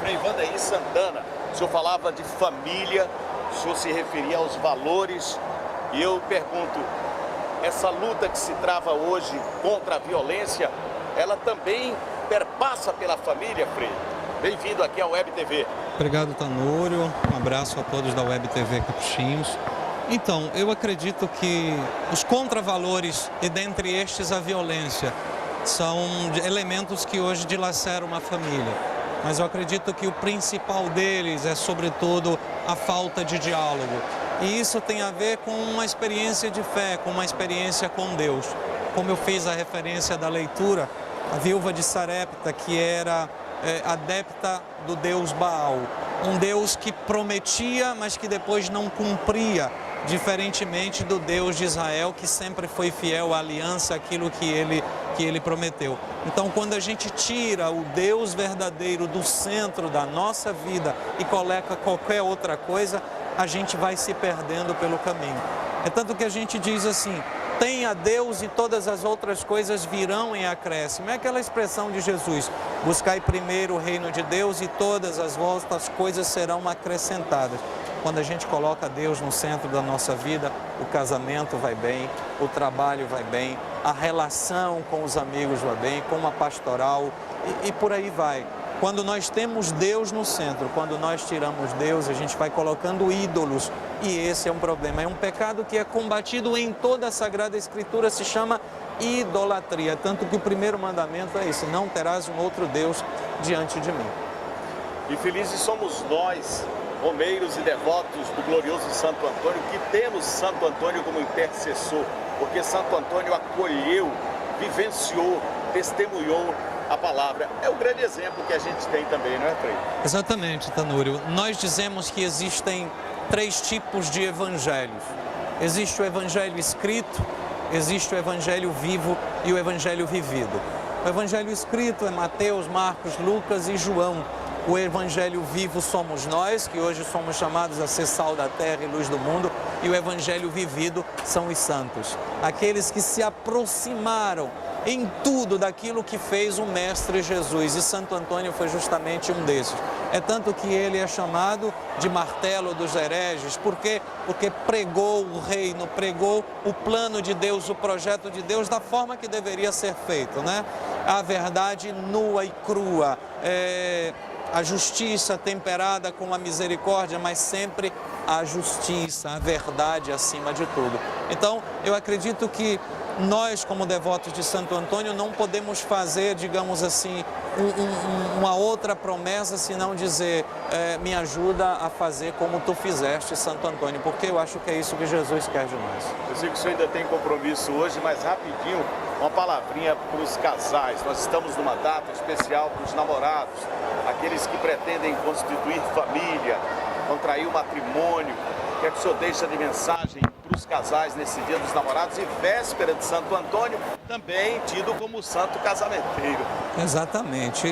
Frei Wanderley Santana, o senhor falava de família, o senhor se referia aos valores, e eu pergunto, essa luta que se trava hoje contra a violência, ela também perpassa pela família, Frei? Bem-vindo aqui à Web TV. Obrigado, Tanúrio. Um abraço a todos da Web TV Capuchinhos. Então, eu acredito que os contravalores, e dentre estes a violência, são elementos que hoje dilaceram uma família. Mas eu acredito que o principal deles é, sobretudo, a falta de diálogo. E isso tem a ver com uma experiência de fé, com uma experiência com Deus. Como eu fiz a referência da leitura, a viúva de Sarepta, que era adepta do deus Baal. Um deus que prometia, mas que depois não cumpria, diferentemente do Deus de Israel, que sempre foi fiel à aliança, aquilo que ele prometeu. Então, quando a gente tira o Deus verdadeiro do centro da nossa vida e coloca qualquer outra coisa, a gente vai se perdendo pelo caminho. É tanto que a gente diz assim, tenha Deus e todas as outras coisas virão em acréscimo. É aquela expressão de Jesus, buscai primeiro o reino de Deus e todas as outras coisas serão acrescentadas. Quando a gente coloca Deus no centro da nossa vida, o casamento vai bem, o trabalho vai bem, a relação com os amigos vai bem, com a pastoral e por aí vai. Quando nós temos Deus no centro, quando nós tiramos Deus, a gente vai colocando ídolos e esse é um problema. É um pecado que é combatido em toda a Sagrada Escritura, se chama idolatria. Tanto que o primeiro mandamento é esse, não terás um outro Deus diante de mim. E felizes somos nós, romeiros e devotos do glorioso Santo Antônio, que temos Santo Antônio como intercessor, porque Santo Antônio acolheu, vivenciou, testemunhou a palavra. É o grande exemplo que a gente tem também, não é, Frei? Exatamente, Tanúrio. Nós dizemos que existem 3 tipos de evangelhos. Existe o evangelho escrito, existe o evangelho vivo e o evangelho vivido. O evangelho escrito é Mateus, Marcos, Lucas e João. O evangelho vivo somos nós, que hoje somos chamados a ser sal da terra e luz do mundo, e o evangelho vivido são os santos, aqueles que se aproximaram em tudo daquilo que fez o Mestre Jesus, e Santo Antônio foi justamente um desses. É tanto que ele é chamado de martelo dos hereges. Por quê? Porque pregou o reino, pregou o plano de Deus, o projeto de Deus da forma que deveria ser feito, né? A verdade nua e crua, a justiça temperada com a misericórdia, mas sempre a justiça, a verdade acima de tudo. Então, eu acredito que nós, como devotos de Santo Antônio, não podemos fazer, digamos assim, uma outra promessa, senão dizer, me ajuda a fazer como tu fizeste, Santo Antônio, porque eu acho que é isso que Jesus quer de nós. Eu sei que o senhor ainda tem compromisso hoje, mas rapidinho, uma palavrinha para os casais. Nós estamos numa data especial para os namorados, aqueles que pretendem constituir família, contrair o matrimônio. O que é que o senhor deixa de mensagem para os casais nesse dia dos namorados e véspera de Santo Antônio, também tido como santo casamenteiro? Exatamente.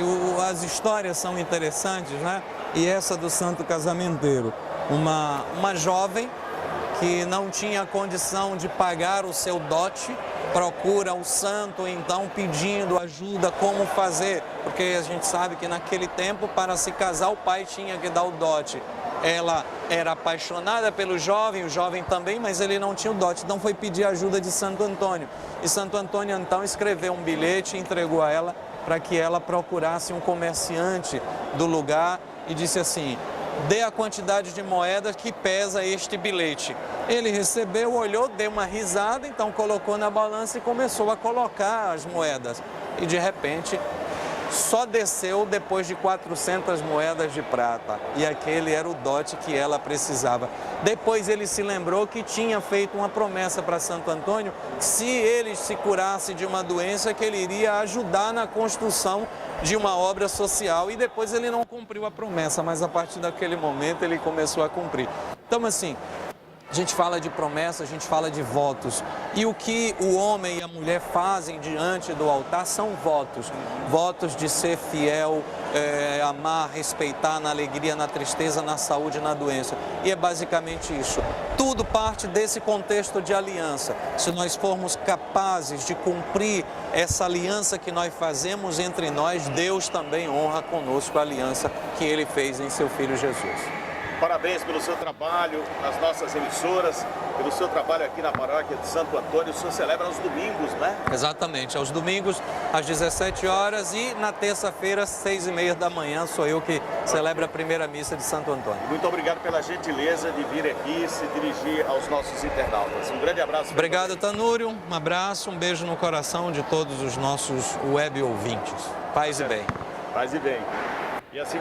As histórias são interessantes, né? E essa do santo casamenteiro. Uma jovem que não tinha condição de pagar o seu dote, procura o santo, então, pedindo ajuda, como fazer, porque a gente sabe que naquele tempo, para se casar, o pai tinha que dar o dote. Ela era apaixonada pelo jovem, o jovem também, mas ele não tinha o dote, então foi pedir ajuda de Santo Antônio. E Santo Antônio, então, escreveu um bilhete e entregou a ela para que ela procurasse um comerciante do lugar e disse assim, dê a quantidade de moedas que pesa este bilhete. Ele recebeu, olhou, deu uma risada, então colocou na balança e começou a colocar as moedas. E de repente, só desceu depois de 400 moedas de prata. E aquele era o dote que ela precisava. Depois ele se lembrou que tinha feito uma promessa para Santo Antônio, se ele se curasse de uma doença, que ele iria ajudar na construção de uma obra social. E depois ele não cumpriu a promessa, mas a partir daquele momento ele começou a cumprir. Então, assim, a gente fala de promessa, a gente fala de votos. E o que o homem e a mulher fazem diante do altar são votos. Votos de ser fiel, amar, respeitar na alegria, na tristeza, na saúde, na doença. E é basicamente isso. Tudo parte desse contexto de aliança. Se nós formos capazes de cumprir essa aliança que nós fazemos entre nós, Deus também honra conosco a aliança que Ele fez em seu Filho Jesus. Parabéns pelo seu trabalho nas nossas emissoras, pelo seu trabalho aqui na paróquia de Santo Antônio. O senhor celebra aos domingos, né? Exatamente, aos domingos às 17 horas e na terça-feira às 6h30 da manhã sou eu que celebro a primeira missa de Santo Antônio. Muito obrigado pela gentileza de vir aqui e se dirigir aos nossos internautas. Um grande abraço. Obrigado, Tanúrio. Um abraço, um beijo no coração de todos os nossos web ouvintes. Paz e bem. Paz e bem. E assim...